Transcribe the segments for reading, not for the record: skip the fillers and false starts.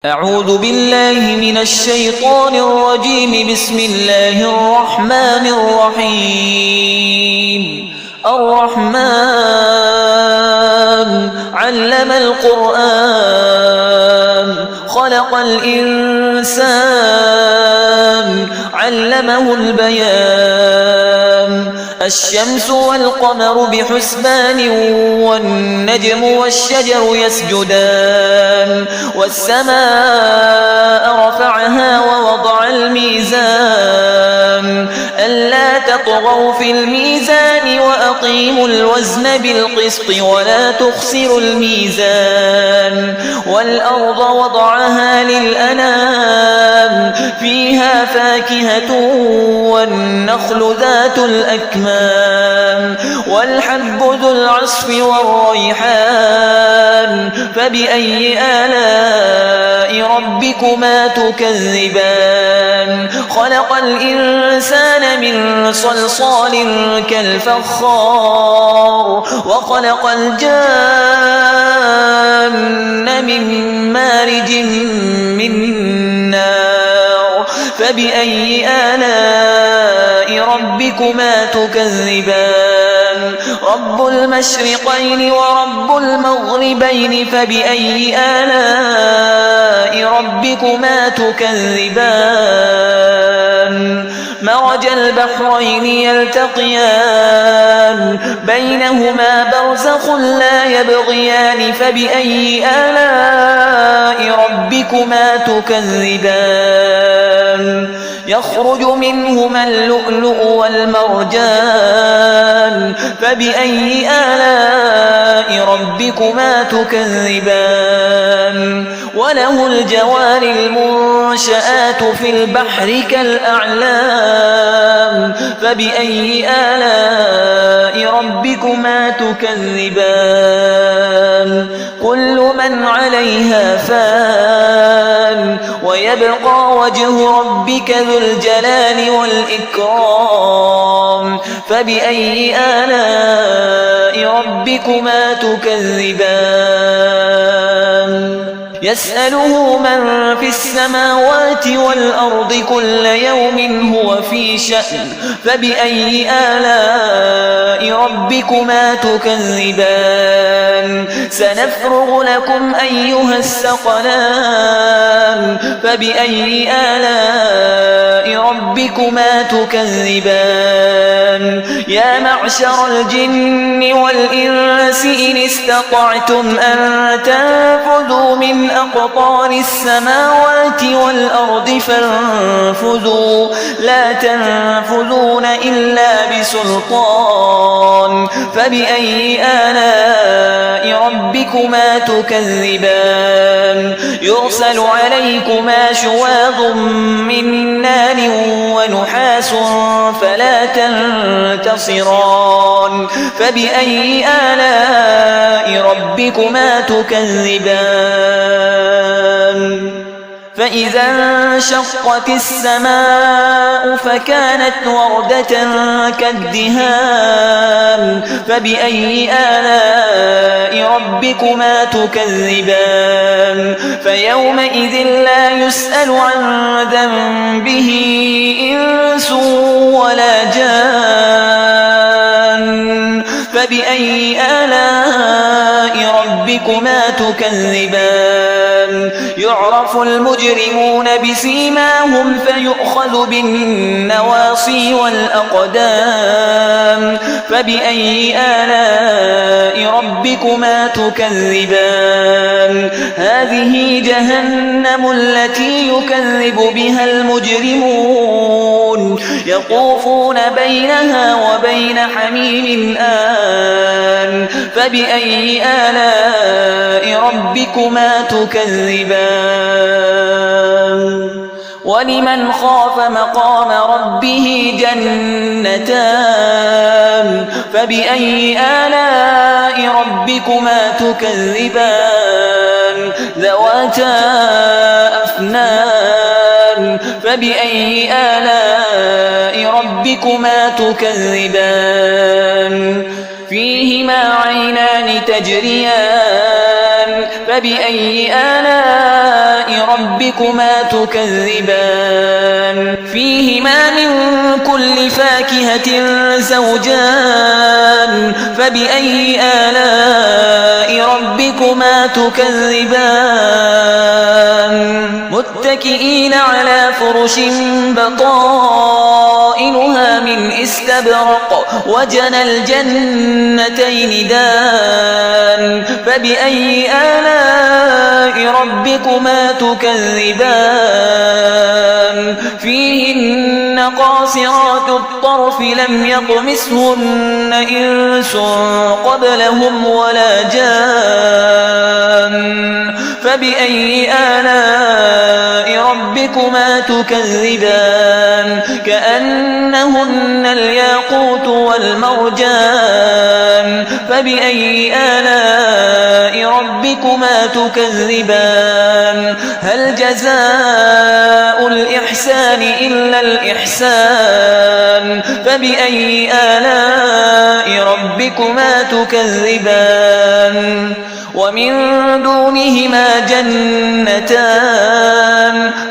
أعوذ بالله من الشيطان الرجيم. بسم الله الرحمن الرحيم. الرحمن علم القرآن خلق الإنسان علمه البيان. الشمس والقمر بحسبان والنجم والشجر يسجدان. والسماء رفعها ووضع الميزان ألا تطغوا في الميزان وأقيموا الوزن بالقسط ولا تخسروا الميزان. والأرض وضعها للأنام فيها فاكهة والنخل ذات الأكمام والحب ذو العصف والريحان. فبأي آلاء ربكما تكذبان؟ خلق الإنسان من صلصال كالفخار وخلق الجان من مارج من نار. فبأي آلاء ربكما تكذبان؟ رب المشرقين ورب المغربين. فبأي آلاء ربكما تكذبان؟ مرج البحرين يلتقيان بينهما برزخ لا يبغيان. فبأي آلاء ربكما تكذبان؟ يخرج منهما اللؤلؤ والمرجان. فبأي آلاء ربكما تكذبان؟ وله الجوار المنشآت في البحر كالأعلام. فبأي آلاء ربكما تكذبان؟ كل من عليها فان ويبقى وجه ربك ذو الجلال والإكرام. فبأي آلاء ربكما تكذبان؟ يسأله من في السماوات والأرض كل يوم هو في شأن. فبأي آلاء ربكما تكذبان؟ سنفرغ لكم أيها الثقلان. فبأي آلاء ربكما تكذبان؟ يا معشر الجن والإنس إن استطعتم أن تنفذوا من أقطار السماوات والأرض فانفذوا لا تنفذون إلا بسلطان. فبأي آلاء ربكما تكذبان؟ يرسل عليكما شواظ من نار ونحاس فلا تنتصران. فبأي آلاء ربكما تكذبان؟ فإذا انشقت السماء فكانت وردة كالدهان. فبأي آلاء ربكما تكذبان؟ فيومئذ لا يسأل عن ذنبه إنس ولا جان. فبأي آلاء ربكما تكذبان؟ يعرف المجرمون بسيماهم فيؤخذ بالنواصي والأقدام. فبأي آلاء ربكما تكذبان؟ هذه جهنم التي يكذب بها المجرمون يطوفون بينها وبين حميم آن. فبأي آلاء ربكما تكذبان؟ ولمن خاف مقام ربه جنتان. فبأي آلاء ربكما تكذبان؟ ذواتا أفنان. فبأي آلاء ربكما تكذبان؟ فيهما عينان تجريان. فبأي آلاء ربكما تكذبان فيهما من كل فاكهة زوجان فبأي آلاء ربكما تكذبان متكئين على فرش بطائنها من استبرق وجنى الجنتين دان فبأي آلاء ربكما تكذبان فيهن قاصرات الطرف لم يطمثهن إنس قبلهم ولا جان فبأي آلاء ربكما تكذبان كأنهن الياقوت والمرجان فبأي آلاء ربكما تكذبان هل جزاء الإحسان إلا الإحسان فبأي آلاء ربكما تكذبان ومن دونهما جنتان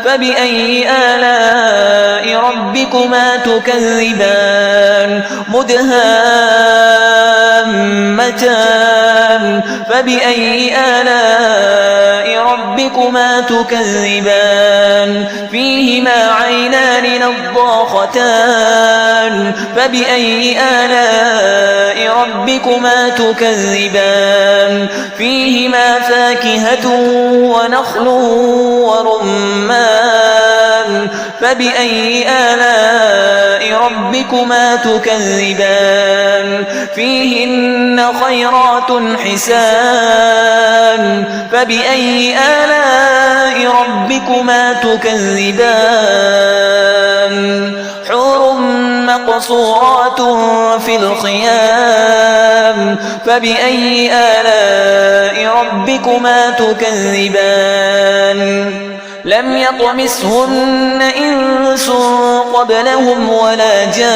فبأي آلاء ربكما تكذبان مدهامتان فبأي آلاء ربكما تكذبان فيهما عينان نضاختان فبأي آلاء ربكما تكذبان فيهما فاكهة ونخل ورمان فبأي آلاء ربكما تكذبان فيهن خيرات حسان فبأي آلاء ربكما تكذبان حور مقصورات في الخيام فبأي آلاء ربكما تكذبان لم يطمثهن إنس قبلهم ولا جان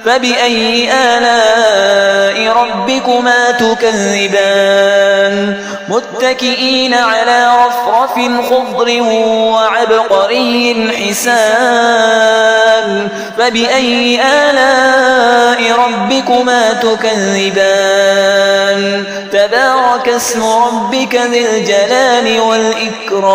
فبأي آلاء ربكما تكذبان متكئين على رفرف خضر وعبقري حسان فبأي آلاء ربكما تكذبان تبارك اسم ربك ذي الجلال والإكرام